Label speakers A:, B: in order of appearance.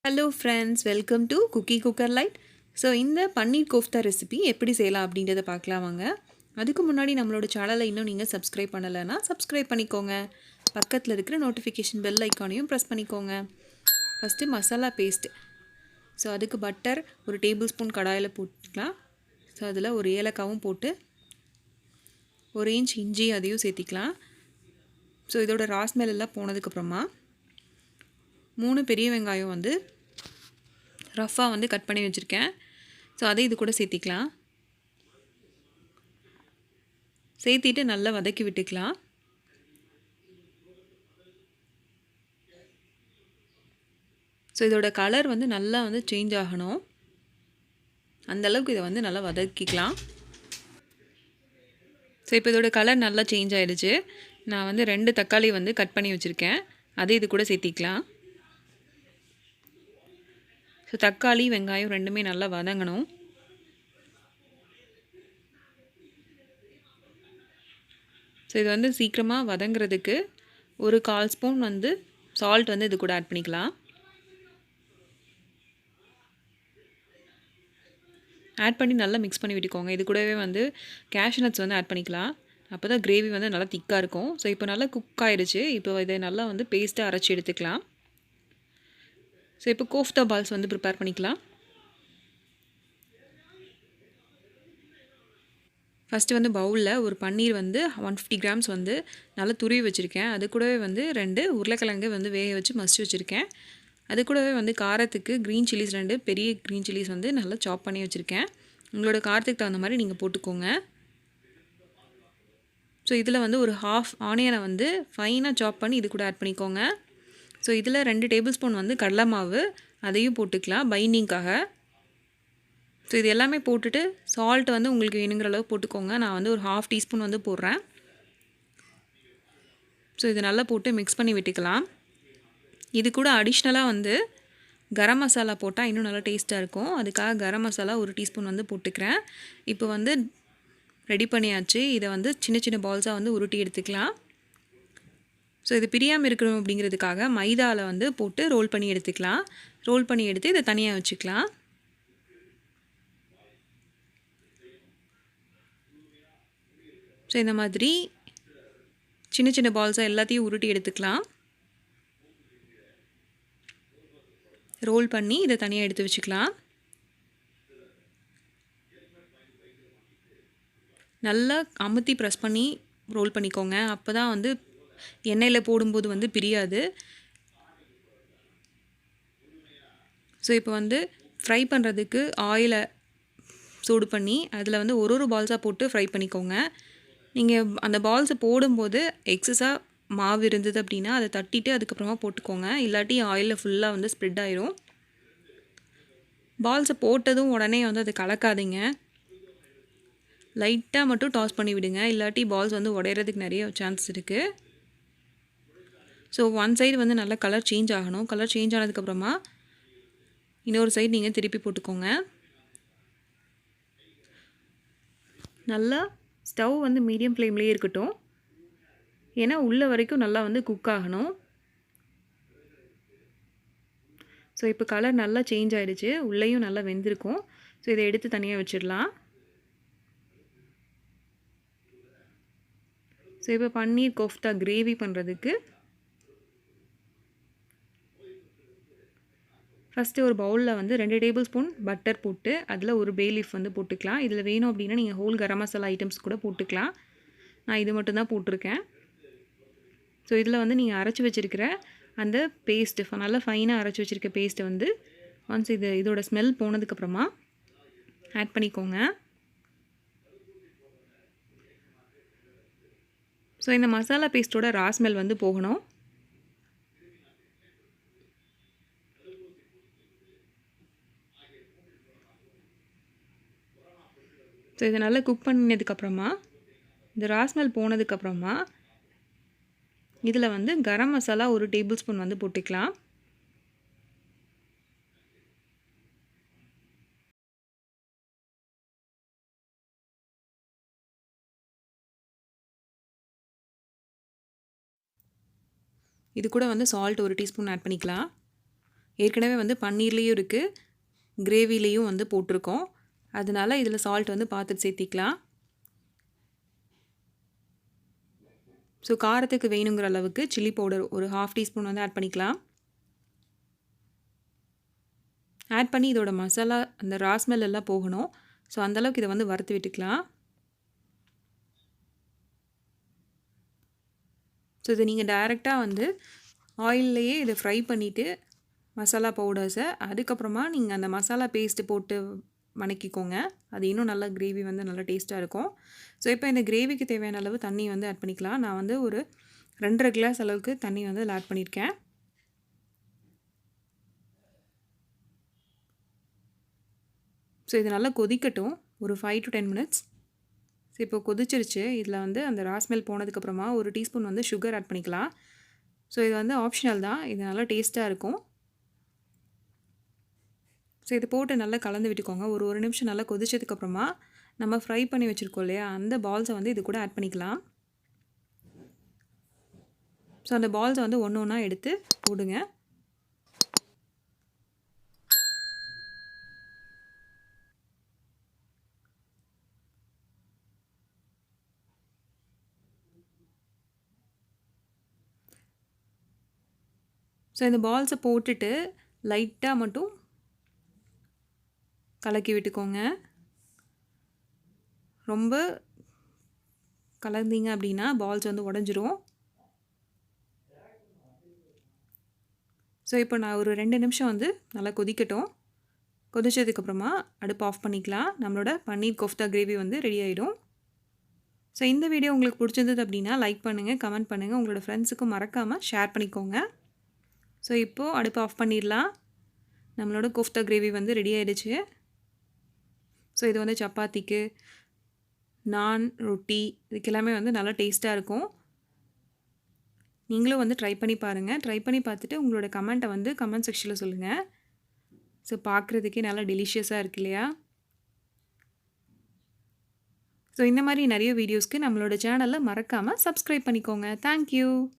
A: Hello friends, welcome to Cookie Cooker Light. So இந்த paneer kofta recipe எப்படி செய்யலாம் அப்படின்றத பார்க்கலாம் வாங்க. அதுக்கு முன்னாடி நம்மளோட சேனலை இன்னும் நீங்கள் சப்ஸ்கிரைப் பண்ணலைன்னா சப்ஸ்கிரைப் பண்ணிக்கோங்க. பக்கத்தில் இருக்கிற நோட்டிஃபிகேஷன் பெல் ஐக்கானையும் ப்ரெஸ் பண்ணிக்கோங்க. First masala paste. ஸோ அதுக்கு பட்டர் ஒரு டேபிள் ஸ்பூன் கடாயில் போட்டுக்கலாம். ஸோ அதில் ஒரு ஏலக்காவும் போட்டு 1 இன்ச் இஞ்சி அதையும் சேர்த்திக்கலாம். ஸோ இதோட ராஸ்மெல் எல்லாம் போனதுக்கப்புறமா 3 பெரிய வெங்காயம் வந்து ரஃப்பாக வந்து கட் பண்ணி வச்சுருக்கேன். ஸோ அதை இது கூட சேர்த்திக்கலாம். சேர்த்திட்டு நல்லா வதக்கி விட்டுக்கலாம். ஸோ இதோட கலர் வந்து நல்லா வந்து சேஞ்ச் ஆகணும். அந்தளவுக்கு இதை வந்து நல்லா வதக்கிக்கலாம். ஸோ இப்போ இதோட கலர் நல்லா சேஞ்ச் ஆகிடுச்சு. நான் வந்து 2 தக்காளி வந்து கட் பண்ணி வச்சுருக்கேன். அதை இது கூட சேர்த்திக்கலாம். ஸோ தக்காளி வெங்காயம் ரெண்டுமே நல்லா வதங்கணும். ஸோ இது வந்து சீக்கிரமாக வதங்கிறதுக்கு ஒரு 1/4 ஸ்பூன் வந்து சால்ட் வந்து இது கூட ஆட் பண்ணிக்கலாம். ஆட் பண்ணி நல்லா மிக்ஸ் பண்ணி விட்டுக்கோங்க. இது கூடவே வந்து கேஷ்யூ நட்ஸ் வந்து ஆட் பண்ணிக்கலாம். அப்போ தான் கிரேவி வந்து நல்லா திக்காக இருக்கும். ஸோ இப்போ நல்லா குக் ஆகிடுச்சு. இப்போ இதை நல்லா வந்து பேஸ்ட்டாக அரைச்சி எடுத்துக்கலாம். ஸோ இப்போ கோஃப்தா பால்ஸ் வந்து ப்ரிப்பேர் பண்ணிக்கலாம். ஃபஸ்ட்டு வந்து பவுலில் ஒரு பன்னீர் வந்து 150 கிராம்ஸ் வந்து நல்லா துருவி வச்சுருக்கேன். அது கூடவே வந்து 2 உருளைக்கிழங்கு வந்து வேக வச்சு மசிச்சு வச்சுருக்கேன். அது கூடவே வந்து காரத்துக்கு க்ரீன் சில்லிஸ் 2 பெரிய க்ரீன் சில்லிஸ் வந்து நல்லா சாப் பண்ணி வச்சுருக்கேன். உங்களோட காரத்துக்கு தகுந்த மாதிரி நீங்கள் போட்டுக்கோங்க. ஸோ இதில் வந்து ஒரு 1/2 ஆனியனை வந்து ஃபைனாக சாப் பண்ணி இது கூட ஆட் பண்ணிக்கோங்க. ஸோ இதில் 2 டேபிள் ஸ்பூன் வந்து கடலை மாவு அதையும் போட்டுக்கலாம் பைண்டிங்காக. ஸோ இது எல்லாமே போட்டுட்டு சால்ட் வந்து உங்களுக்கு வேணுங்கிற அளவு போட்டுக்கோங்க. நான் வந்து ஒரு 1/2 டீஸ்பூன் வந்து போடுறேன். ஸோ இது நல்லா போட்டு மிக்ஸ் பண்ணி விட்டுக்கலாம். இது கூட அடிஷ்னலாக வந்து கரம் மசாலா போட்டால் இன்னும் நல்லா டேஸ்ட்டாக இருக்கும். அதுக்காக கரம் மசாலா 1 டீஸ்பூன் வந்து போட்டுக்கிறேன். இப்போ வந்து ரெடி பண்ணியாச்சு. இதை வந்து சின்ன சின்ன பால்ஸாக வந்து உருட்டி எடுத்துக்கலாம். ஸோ இது பிரியாமல் இருக்கணும் அப்படிங்கிறதுக்காக மைதாவில் வந்து போட்டு ரோல் பண்ணி எடுத்துக்கலாம். ரோல் பண்ணி எடுத்து இதை தனியாக வச்சுக்கலாம். ஸோ இந்த மாதிரி சின்ன சின்ன பால்ஸாக எல்லாத்தையும் உருட்டி எடுத்துக்கலாம். ரோல் பண்ணி இதை தனியாக எடுத்து வச்சுக்கலாம். நல்லா அமுத்தி ப்ரெஸ் பண்ணி ரோல் பண்ணிக்கோங்க. அப்போ தான் வந்து எண்ணெயில் போடும்போது வந்து பிரியாது. ஸோ இப்போ வந்து ஃப்ரை பண்ணுறதுக்கு ஆயிலை சூடு பண்ணி அதில் வந்து ஒரு பால்ஸாக போட்டு ஃப்ரை பண்ணிக்கோங்க. நீங்கள் அந்த பால்ஸை போடும்போது எக்ஸஸாக மாவு இருந்தது அப்படின்னா அதை தட்டிட்டு அதுக்கப்புறமா போட்டுக்கோங்க. இல்லாட்டி ஆயிலில் ஃபுல்லாக வந்து ஸ்ப்ரெட் ஆயிரும். பால்ஸை போட்டதும் உடனே வந்து அதை கலக்காதீங்க. லைட்டாக மட்டும் டாஸ் பண்ணி விடுங்க. இல்லாட்டி பால்ஸ் வந்து உடையிறதுக்கு நிறைய சான்ஸ் இருக்குது. ஸோ ஒன் சைடு வந்து நல்லா கலர் சேஞ்ச் ஆகணும். கலர் சேஞ்ச் ஆனதுக்கப்புறமா இன்னொரு சைடு நீங்கள் திருப்பி போட்டுக்கோங்க. நல்லா ஸ்டவ் வந்து மீடியம் ஃப்ளேம்லேயே இருக்கட்டும். ஏன்னா உள்ள வரைக்கும் நல்லா வந்து குக் ஆகணும். ஸோ இப்போ கலர் நல்லா சேஞ்ச் ஆகிடுச்சு. உள்ளேயும் நல்லா வெந்திருக்கும். ஸோ இதை எடுத்து தனியாக வச்சிடலாம். ஸோ இப்போ பன்னீர் கோஃப்தா கிரேவி பண்ணுறதுக்கு ஃபஸ்ட்டு ஒரு பவுலில் வந்து 2 டேபிள் ஸ்பூன் பட்டர் போட்டு அதில் ஒரு பே லீஃப் வந்து போட்டுக்கலாம். இதில் வேணும் அப்படின்னா நீங்கள் ஹோல் கரம் மசாலா ஐட்டம்ஸ் கூட போட்டுக்கலாம். நான் இது மட்டும்தான் போட்டிருக்கேன். ஸோ இதில் வந்து நீங்கள் அரைச்சி வச்சுருக்கிற அந்த பேஸ்ட்டு நல்லா ஃபைனாக அரைச்சி வச்சுருக்க பேஸ்ட்டை வந்து ஒன்ஸ் இதோட ஸ்மெல் போனதுக்கப்புறமா ஆட் பண்ணிக்கோங்க. ஸோ இந்த மசாலா பேஸ்ட்டோட ரா ஸ்மெல் வந்து போகணும். ஸோ இதை நல்லா குக் பண்ணதுக்கப்புறமா இந்த ரா ஸ்மெல் போனதுக்கப்புறமா இதில் வந்து கரம் மசாலா 1 டேபிள் ஸ்பூன் வந்து போட்டுக்கலாம். இது கூட வந்து சால்ட் 1 டீஸ்பூன் ஆட் பண்ணிக்கலாம். ஏற்கனவே வந்து பன்னீர்லேயும் இருக்குது, கிரேவிலேயும் வந்து போட்டிருக்கோம். அதனால இதில் சால்ட் வந்து பார்த்துட்டு சேர்த்திக்கலாம். ஸோ காரத்துக்கு வேணுங்கிற அளவுக்கு சில்லி பவுடர் ஒரு 1/2 டீஸ்பூன் வந்து ஆட் பண்ணிக்கலாம். ஆட் பண்ணி இதோட மசாலா அந்த ரா ஸ்மெல் எல்லாம் போகணும். ஸோ அந்தளவுக்கு இதை வந்து வறுத்து விட்டுக்கலாம். ஸோ இதை நீங்கள் டைரெக்டாக வந்து ஆயில்லையே இதை ஃப்ரை பண்ணிவிட்டு மசாலா பவுடர்ஸை அதுக்கப்புறமா நீங்கள் அந்த மசாலா பேஸ்ட்டு போட்டு வணக்கிக்கோங்க. அது இன்னும் நல்லா கிரேவி வந்து நல்லா டேஸ்ட்டாக இருக்கும். ஸோ இப்போ இந்த கிரேவிக்கு தேவையான அளவு தண்ணி வந்து ஆட் பண்ணிக்கலாம். நான் வந்து ஒரு 2.5 கிளாஸ் அளவுக்கு தண்ணி வந்து அதில் ஆட் பண்ணியிருக்கேன். ஸோ இது நல்லா கொதிக்கட்டும் ஒரு 5 to 10 மினிட்ஸ். ஸோ இப்போ கொதிச்சிருச்சு. இதில் வந்து அந்த ரா ஸ்மெல் போனதுக்கப்புறமா ஒரு டீஸ்பூன் வந்து சுகர் ஆட் பண்ணிக்கலாம். ஸோ இது வந்து ஆப்ஷனல் தான், இது நல்லா டேஸ்ட்டாக இருக்கும். ஸோ இது போட்டு நல்லா கலந்து விட்டுக்கோங்க. ஒரு நிமிஷம் நல்லா கொதிச்சதுக்கப்புறமா நம்ம ஃப்ரை பண்ணி வச்சுருக்கோம் இல்லையா, அந்த பால்ஸை வந்து இது கூட ஆட் பண்ணிக்கலாம். ஸோ அந்த பால்ஸை வந்து ஒன்று ஒன்றா எடுத்து போடுங்க. ஸோ இந்த பால்ஸை போட்டுட்டு லைட்டாக மட்டும் கலக்கி விட்டுக்கோங்க. ரொம்ப கலந்தீங்க அப்படின்னா பால்ஸ் வந்து உடஞ்சிரும். ஸோ இப்போ நான் ஒரு 2 நிமிஷம் வந்து நல்லா கொதிக்கட்டும். கொதிச்சதுக்கப்புறமா அடுப்பு ஆஃப் பண்ணிக்கலாம். நம்மளோட பன்னீர் கோஃப்தா கிரேவி வந்து ரெடி ஆகிடும். ஸோ இந்த வீடியோ உங்களுக்கு பிடிச்சிருந்தது அப்படின்னா லைக் பண்ணுங்கள், கமெண்ட் பண்ணுங்கள், உங்களோட ஃப்ரெண்ட்ஸுக்கும் மறக்காமல் ஷேர் பண்ணிக்கோங்க. ஸோ இப்போது அடுப்பு ஆஃப் பண்ணிடலாம். நம்மளோட கோஃப்தா கிரேவி வந்து ரெடி ஆகிடுச்சு. ஸோ இது வந்து சப்பாத்திக்கு, நான், ரொட்டி இதுக்கு எல்லாமே வந்து நல்லா டேஸ்ட்டாக இருக்கும். நீங்களும் வந்து ட்ரை பண்ணி பாருங்கள். ட்ரை பண்ணி பார்த்துட்டு உங்களோட கமெண்ட்டை வந்து கமெண்ட் செக்ஷனில் சொல்லுங்கள். ஸோ பார்க்குறதுக்கே நல்லா டெலிஷியஸாக இருக்கு இல்லையா? ஸோ இந்த மாதிரி நிறைய வீடியோஸ்க்கு நம்மளோட சேனலை மறக்காமல் சப்ஸ்கிரைப் பண்ணிக்கோங்க. தேங்க்யூ.